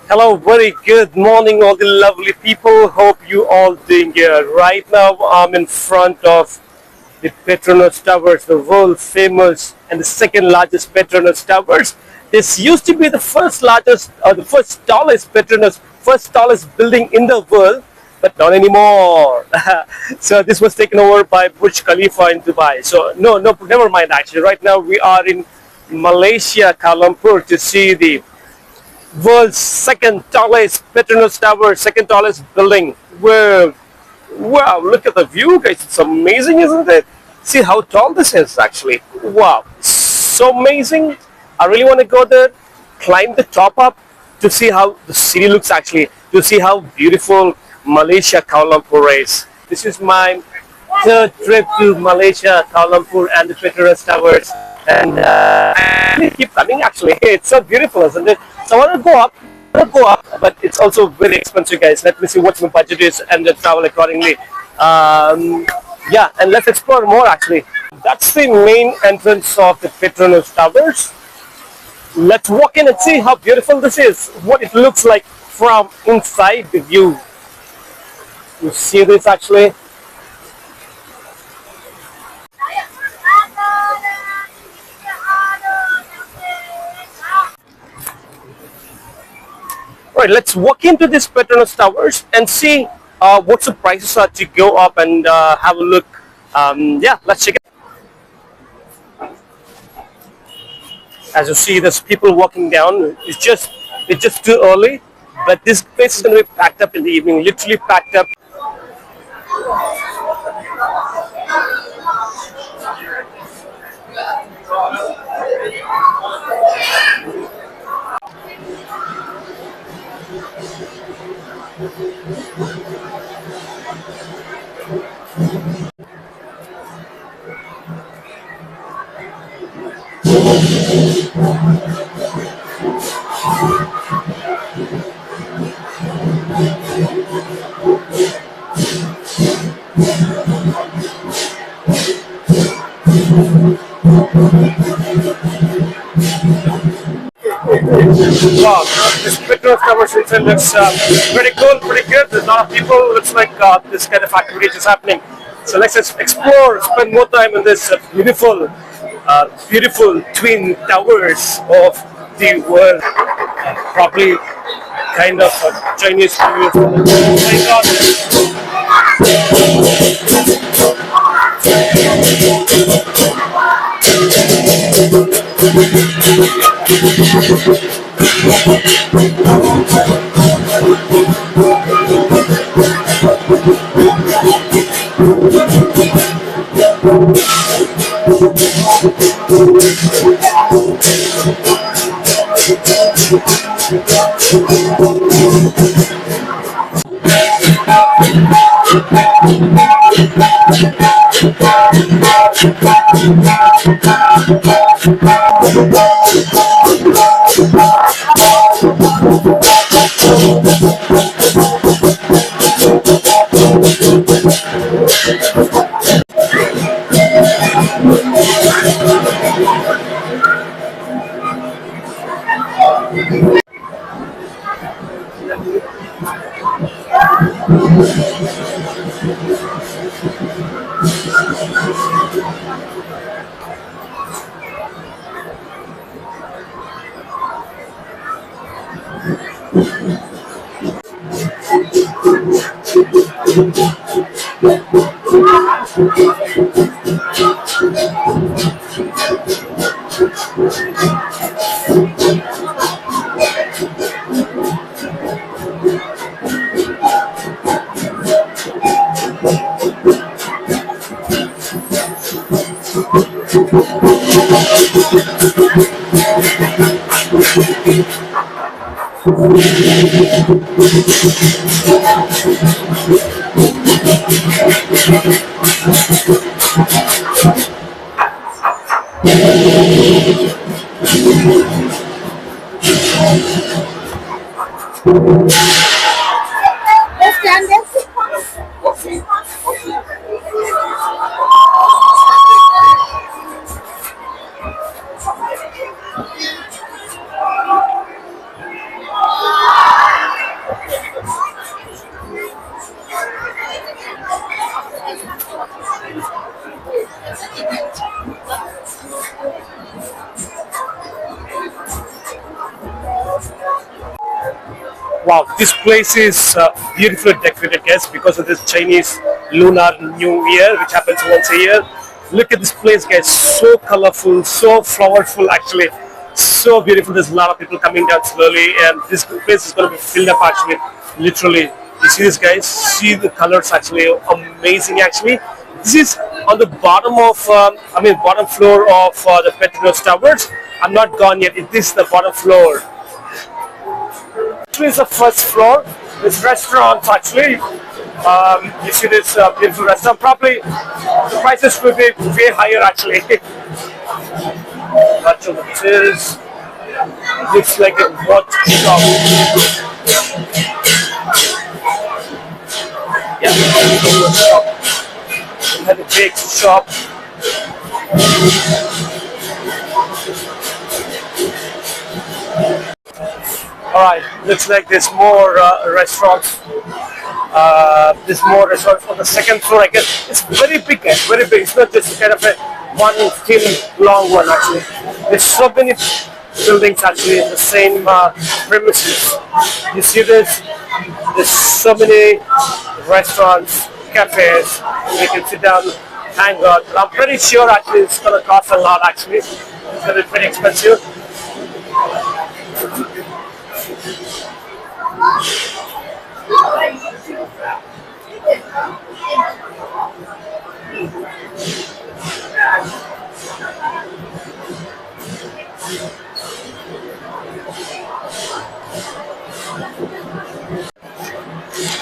Hello, very good morning, all the lovely people. Hope you all doing good. Right now, I'm in front of the PETRONAS Towers, the world famous and the second largest PETRONAS Towers. This used to be the first largest, or the first tallest PETRONAS, first tallest building in the world, but not anymore. So this was taken over by Burj Khalifa in Dubai. So no, no, never mind. Actually, right now we are in Malaysia, Kuala Lumpur, to see the world's second tallest PETRONAS Tower, second tallest building. Whoa, wow, look at the view, guys. It's amazing, isn't it? See how tall this is, actually. Wow, so amazing. I really want to go there, climb the top up to see how the city looks, actually, to see how beautiful Malaysia, Kuala Lumpur is. This is my third trip to Malaysia, Kuala Lumpur, and the PETRONAS Towers. And I keep coming, actually. It's so beautiful, isn't it? So I want to go up, but it's also very expensive, guys. Let me see what my budget is and then travel accordingly. Yeah, and let's explore more, actually. That's the main entrance of the PETRONAS Towers. Let's walk in and see how beautiful this is, what it looks like from inside the view. You see this, actually? Right, let's walk into this PETRONAS Towers and see what the prices are to go up and have a look. Yeah, let's check it. As you see, there's people walking down. It's just too early, but this place is going to be packed up in the evening. Literally packed up. Wow, this PETRONAS Towers inside looks pretty cool, pretty good. There's a lot of people. Looks like this kind of activity is happening. So let's just explore, spend more time in this beautiful, beautiful twin towers of the world. Probably kind of Chinese food. Oh my God. Wow, this place is beautifully decorated, guys, because of this Chinese Lunar New Year, which happens once a year. Look at this place, guys. So colorful, so flowerful, actually. So beautiful. There's a lot of people coming down slowly, and this place is going to be filled up, actually. Literally. You see this, guys? See the colors, actually. Amazing, actually. This is on the bottom of, bottom floor of the PETRONAS Towers. I'm not gone yet. This is the bottom floor. Actually, it's the first floor. This restaurant, actually, you see this beautiful restaurant. Probably the prices will be way higher, actually. Not sure what it is. Looks like a watch shop. Yeah, it's a watch shop. We had a bake shop. Alright, looks like there's more restaurants. There's more restaurants on the second floor, I guess. It's very big, guys, very big. It's not just kind of a one thin long one, actually. There's so many buildings, actually, in the same premises. You see this? There's so many restaurants, cafes. You can sit down, hang out. I'm pretty sure, actually, it's going to cost a lot, actually. It's going to be pretty expensive.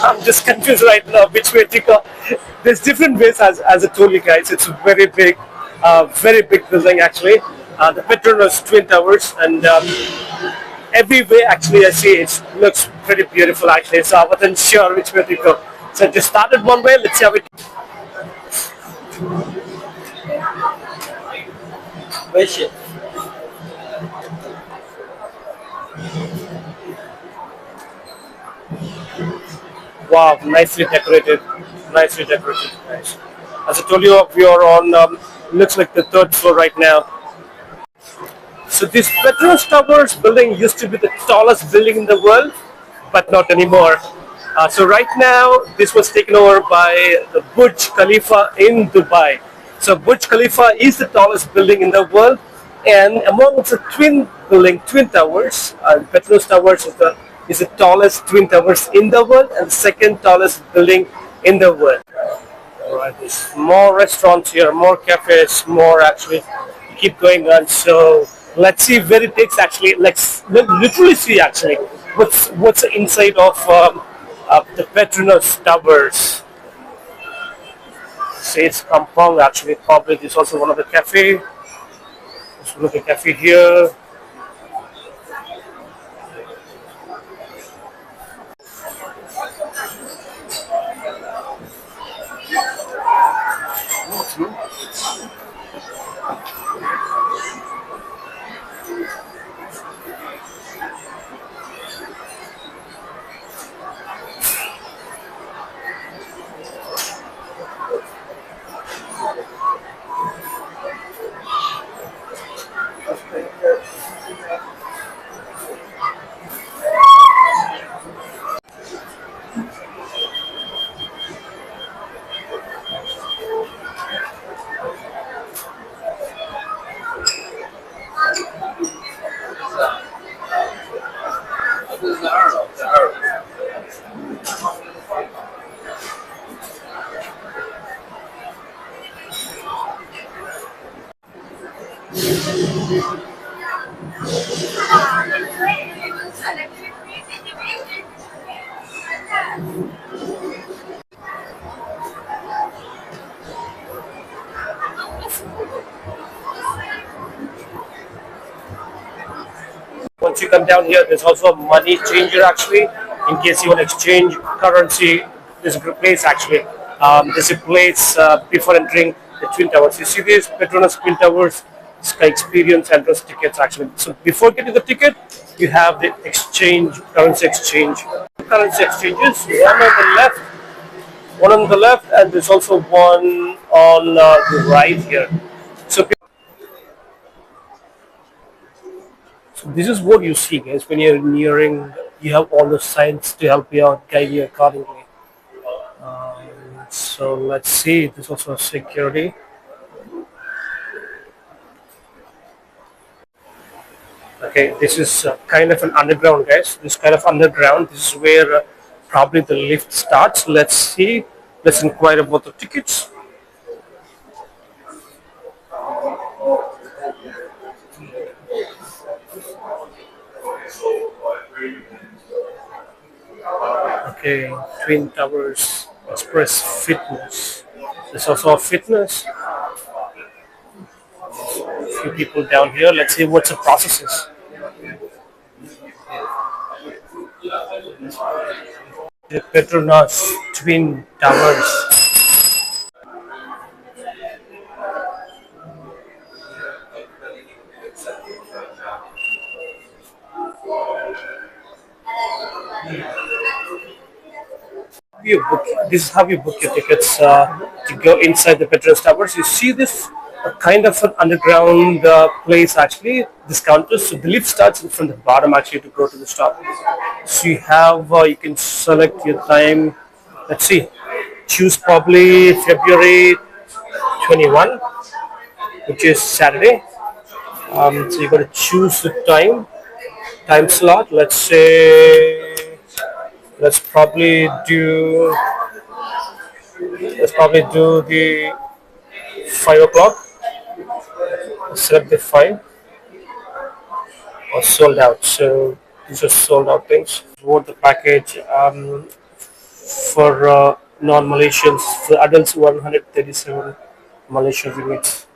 I'm just confused right now which way to go. There's different ways, as I told you guys. It's a very big building, actually. The PETRONAS Twin Towers, and every way, actually, I see it looks pretty beautiful, actually. So I wasn't sure which way to go. So I just started one way. Let's see how it. Wow, nicely decorated. Nicely decorated. Nice. As I told you, we are on, looks like the third floor right now. So this PETRONAS Towers building used to be the tallest building in the world, but not anymore. So right now, this was taken over by the Burj Khalifa in Dubai. So Burj Khalifa is the tallest building in the world, and among the twin towers, PETRONAS Towers is the tallest twin towers in the world and second tallest building in the world. Alright, there's more restaurants here, more cafes, more, actually. Keep going on. So let's see where it takes, actually. Let's literally see, actually, what's inside of the PETRONAS Towers. Says compound, actually. Probably this is also one of the cafe. Let's look at cafe here. Once you come down here, there's also a money changer, actually, in case you want to exchange currency. There's a place, actually. There's a place before entering the Twin Towers. You see these PETRONAS Twin Towers Sky Experience entrance tickets, actually. So before getting the ticket, you have the currency exchange. Currency exchanges, one on the left, and there's also one on the right here. So This is what you see, guys, when you're nearing. You have all the signs to help you out, guide you accordingly. So let's see. This is also security. Okay, this is kind of an underground, guys. This kind of underground. This is where probably the lift starts. Let's see. Let's inquire about the tickets. Okay, Twin Towers Express Fitness. There's also a fitness. A few people down here. Let's see what the process is. The PETRONAS Twin Towers. This is how you book your tickets to go inside the PETRONAS Towers. You see this kind of an underground place actually. This counter. So the lift starts from the bottom actually to go to the top. So you have you can select your time. Let's see. Choose probably February 21, which is Saturday. So you got to choose the time slot. Let's say let's probably do the 5 o'clock. Select the 5 or sold out. So these are sold out things. What the package for non-Malaysians for adults 137 Malaysian ringgit.